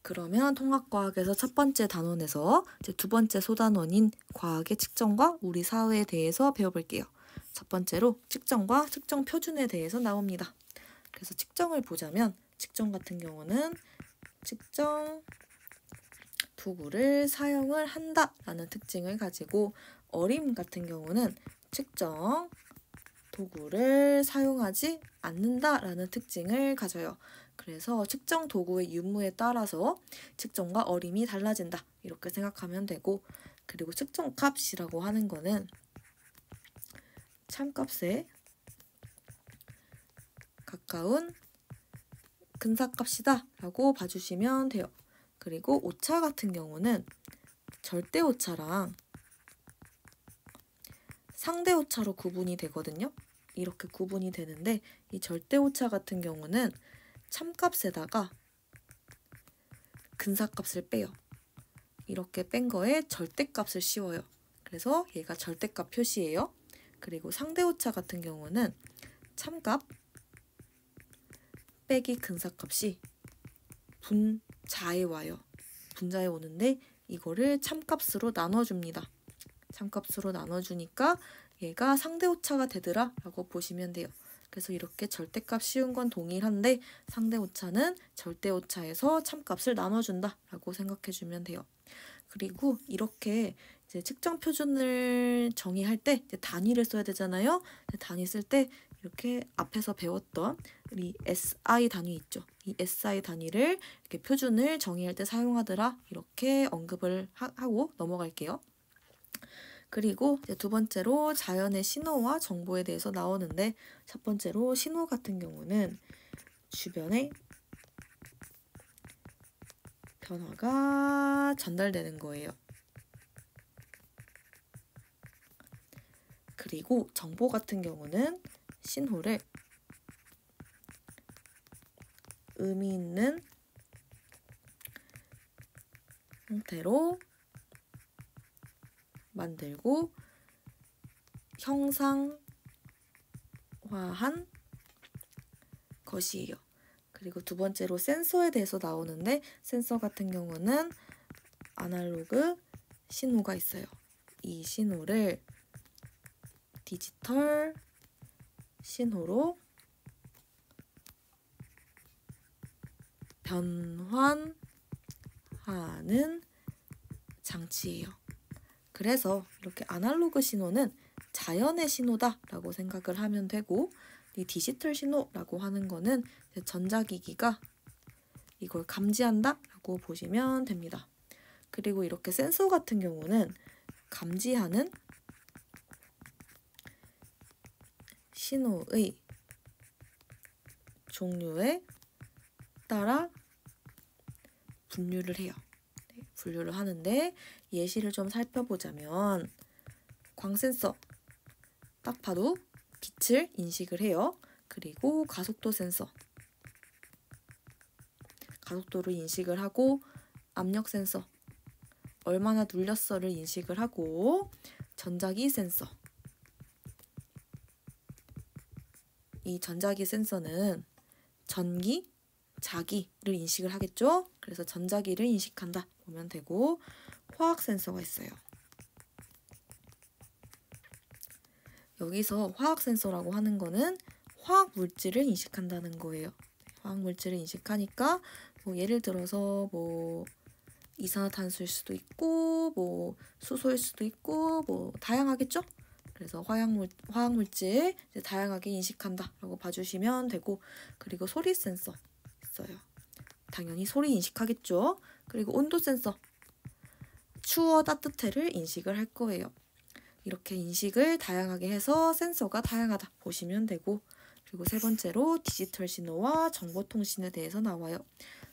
그러면 통합과학에서 첫 번째 단원에서 이제 두 번째 소단원인 과학의 측정과 우리 사회에 대해서 배워볼게요. 첫 번째로 측정과 측정 표준에 대해서 나옵니다. 그래서 측정을 보자면 측정 같은 경우는 측정 도구를 사용을 한다라는 특징을 가지고 어림 같은 경우는 측정 도구를 사용하지 않는다라는 특징을 가져요. 그래서 측정 도구의 유무에 따라서 측정과 어림이 달라진다. 이렇게 생각하면 되고, 그리고 측정값이라고 하는 거는 참값에 가까운 근사값이다 라고 봐주시면 돼요. 그리고 오차 같은 경우는 절대 오차랑 상대 오차로 구분이 되거든요. 이렇게 구분이 되는데 이 절대 오차 같은 경우는 참값에다가 근사값을 빼요. 이렇게 뺀 거에 절대값을 씌워요. 그래서 얘가 절대값 표시예요. 그리고 상대 오차 같은 경우는 참값 빼기 근사값이 분자에 와요. 분자에 오는데 이거를 참값으로 나눠줍니다. 참값으로 나눠주니까 얘가 상대 오차가 되더라 라고 보시면 돼요. 그래서 이렇게 절대값 씌운 건 동일한데 상대 오차는 절대 오차에서 참값을 나눠준다 라고 생각해주면 돼요. 그리고 이렇게 이제 측정 표준을 정의할 때 이제 단위를 써야 되잖아요. 단위 쓸 때 이렇게 앞에서 배웠던 우리 SI 단위 있죠. 이 SI 단위를 이렇게 표준을 정의할 때 사용하더라 이렇게 언급을 하고 넘어갈게요. 그리고 이제 두 번째로 자연의 신호와 정보에 대해서 나오는데 첫 번째로 신호 같은 경우는 주변에 변화가 전달되는 거예요. 그리고 정보 같은 경우는 신호를 의미 있는 형태로 만들고 형상화한 것이에요. 그리고 두 번째로 센서에 대해서 나오는데 센서 같은 경우는 아날로그 신호가 있어요. 이 신호를 디지털 신호로 변환하는 장치예요. 그래서 이렇게 아날로그 신호는 자연의 신호다라고 생각을 하면 되고 이 디지털 신호라고 하는 거는 전자기기가 이걸 감지한다라고 보시면 됩니다. 그리고 이렇게 센서 같은 경우는 감지하는 신호의 종류에 따라 분류를 해요. 분류를 하는데 예시를 좀 살펴보자면 광센서 딱 봐도 빛을 인식을 해요. 그리고 가속도 센서 가속도를 인식을 하고 압력 센서 얼마나 눌렸어를 인식을 하고 전자기 센서 이 전자기 센서는 전기, 자기를 인식을 하겠죠. 그래서 전자기를 인식한다 보면 되고 화학 센서가 있어요. 여기서 화학 센서라고 하는 거는 화학 물질을 인식한다는 거예요. 화학 물질을 인식하니까 뭐 예를 들어서 뭐 이산화탄소일 수도 있고 뭐 수소일 수도 있고 뭐 다양하겠죠. 그래서 화학 물질 이제 다양하게 인식한다라고 봐주시면 되고 그리고 소리 센서 있어요. 당연히 소리 인식하겠죠. 그리고 온도 센서 추워 따뜻해를 인식을 할 거예요. 이렇게 인식을 다양하게 해서 센서가 다양하다 보시면 되고 그리고 세 번째로 디지털 신호와 정보통신에 대해서 나와요.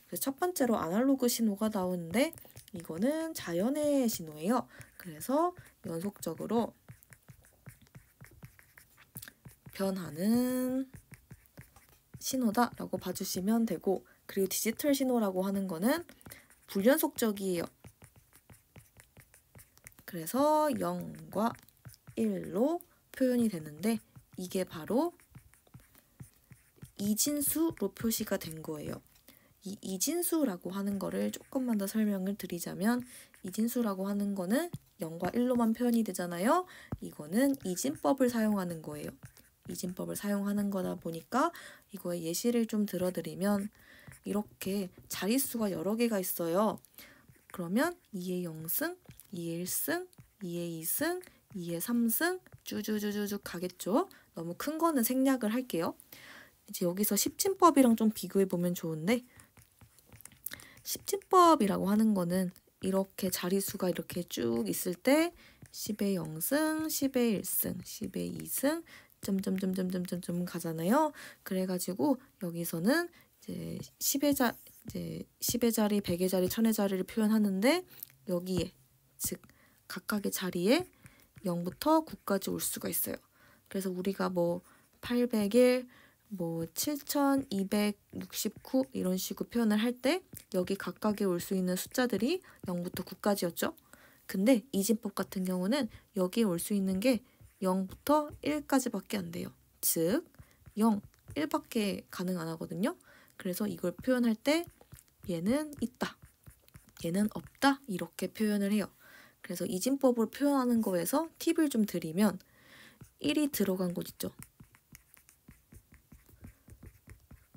그래서 첫 번째로 아날로그 신호가 나오는데 이거는 자연의 신호예요. 그래서 연속적으로 변하는 신호다라고 봐주시면 되고 그리고 디지털 신호라고 하는 거는 불연속적이에요. 그래서 0과 1로 표현이 되는데 이게 바로 이진수로 표시가 된 거예요. 이 이진수라고 하는 거를 조금만 더 설명을 드리자면 이진수라고 하는 거는 0과 1로만 표현이 되잖아요. 이거는 이진법을 사용하는 거예요. 이진법을 사용하는 거다 보니까 이거의 예시를 좀 들어드리면 이렇게 자릿수가 여러 개가 있어요. 그러면 2의 0승, 2의 1승, 2의 2승, 2의 3승 쭈쭈쭈쭈쭉 가겠죠. 너무 큰 거는 생략을 할게요. 이제 여기서 십진법이랑 좀 비교해 보면 좋은데 십진법이라고 하는 거는 이렇게 자릿수가 이렇게 쭉 있을 때 10의 0승, 10의 1승, 10의 2승 점점점점점점 가잖아요. 그래가지고 여기서는 이제 10의 자리, 100의 자리, 1000의 자리를 표현하는데 여기에 즉 각각의 자리에 0부터 9까지 올 수가 있어요. 그래서 우리가 뭐 801, 뭐 7269 이런 식으로 표현을 할 때 여기 각각에 올 수 있는 숫자들이 0부터 9까지였죠. 근데 이진법 같은 경우는 여기에 올 수 있는 게 0부터 1까지밖에 안 돼요. 즉 0, 1밖에 가능 안 하거든요. 그래서 이걸 표현할 때 얘는 있다, 얘는 없다 이렇게 표현을 해요. 그래서 이진법을 표현하는 거에서 팁을 좀 드리면 1이 들어간 곳 있죠.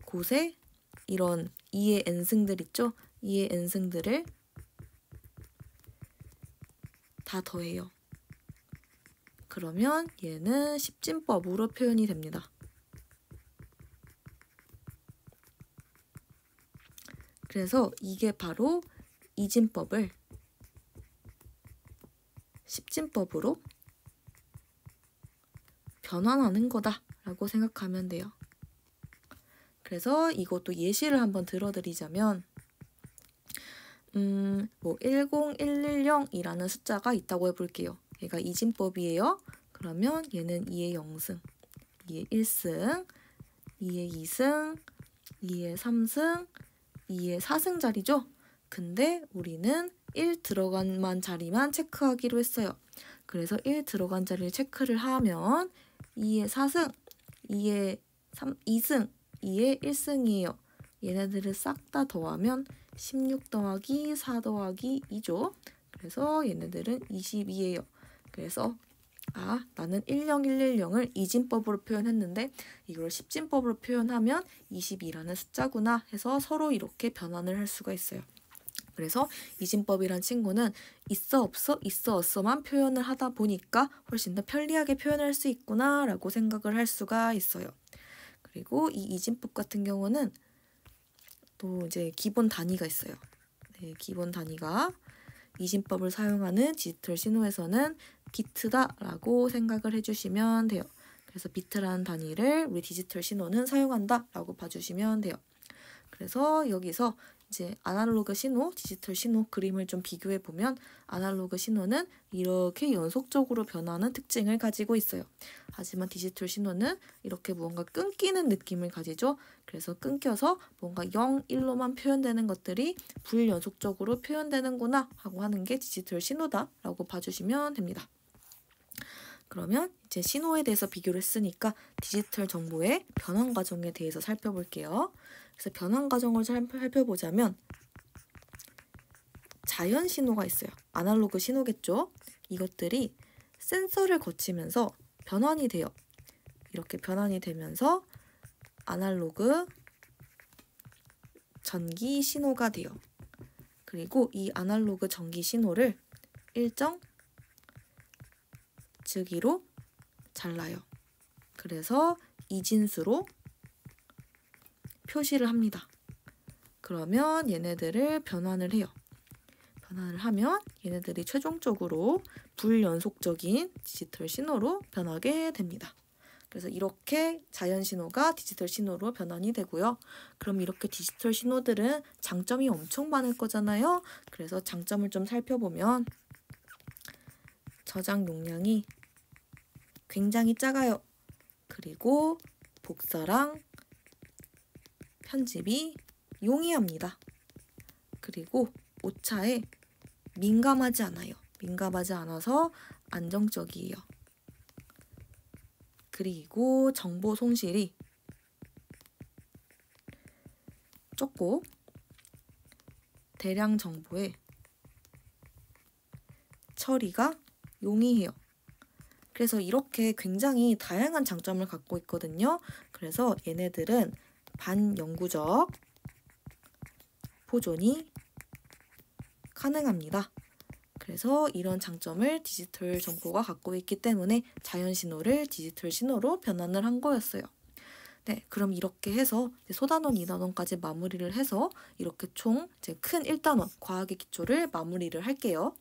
곳에 이런 2의 n승들 있죠. 2의 n승들을 다 더해요. 그러면 얘는 십진법으로 표현이 됩니다. 그래서 이게 바로 이진법을 십진법으로 변환하는 거다라고 생각하면 돼요. 그래서 이것도 예시를 한번 들어드리자면 뭐 10110이라는 숫자가 있다고 해볼게요. 얘가 이진법이에요. 그러면 얘는 2의 0승, 2의 1승, 2의 2승, 2의 3승, 2의 4승 자리죠. 근데 우리는 1 들어간 자리만 체크하기로 했어요. 그래서 1 들어간 자리를 체크를 하면 2의 4승, 2의 2승, 2의 1승이에요. 얘네들을 싹 다 더하면 16 더하기 4 더하기 2죠. 그래서 얘네들은 22예요. 그래서 나는 10110을 이진법으로 표현했는데 이걸 십진법으로 표현하면 22라는 숫자구나 해서 서로 이렇게 변환을 할 수가 있어요. 그래서 이진법이란 친구는 있어 없어 있어 없어만 표현을 하다 보니까 훨씬 더 편리하게 표현할 수 있구나 라고 생각을 할 수가 있어요. 그리고 이 이진법 같은 경우는 또 이제 기본 단위가 있어요. 네, 기본 단위가 이진법을 사용하는 디지털 신호에서는 비트다라고 생각을 해주시면 돼요. 그래서 비트라는 단위를 우리 디지털 신호는 사용한다라고 봐주시면 돼요. 그래서 여기서 이제 아날로그 신호, 디지털 신호 그림을 좀 비교해 보면 아날로그 신호는 이렇게 연속적으로 변하는 특징을 가지고 있어요. 하지만 디지털 신호는 이렇게 무언가 끊기는 느낌을 가지죠. 그래서 끊겨서 뭔가 0, 1로만 표현되는 것들이 불연속적으로 표현되는구나 하고 하는 게 디지털 신호다라고 봐주시면 됩니다. 그러면 이제 신호에 대해서 비교를 했으니까 디지털 정보의 변환 과정에 대해서 살펴볼게요. 그래서 변환 과정을 살펴보자면 자연 신호가 있어요. 아날로그 신호겠죠. 이것들이 센서를 거치면서 변환이 돼요. 이렇게 변환이 되면서 아날로그 전기 신호가 돼요. 그리고 이 아날로그 전기 신호를 일정 주기로 잘라요. 그래서 이진수로 표시를 합니다. 그러면 얘네들을 변환을 해요. 변환을 하면 얘네들이 최종적으로 불연속적인 디지털 신호로 변하게 됩니다. 그래서 이렇게 자연 신호가 디지털 신호로 변환이 되고요. 그럼 이렇게 디지털 신호들은 장점이 엄청 많을 거잖아요. 그래서 장점을 좀 살펴보면 저장 용량이 굉장히 작아요. 그리고 복사랑 편집이 용이합니다. 그리고 오차에 민감하지 않아요. 민감하지 않아서 안정적이에요. 그리고 정보 손실이 적고 대량 정보의 처리가 용이해요. 그래서 이렇게 굉장히 다양한 장점을 갖고 있거든요. 그래서 얘네들은 반영구적 보존이 가능합니다. 그래서 이런 장점을 디지털 정보가 갖고 있기 때문에 자연 신호를 디지털 신호로 변환을 한 거였어요. 네, 그럼 이렇게 해서 소단원, 2단원까지 마무리를 해서 이렇게 총 이제 큰 1단원 과학의 기초를 마무리를 할게요.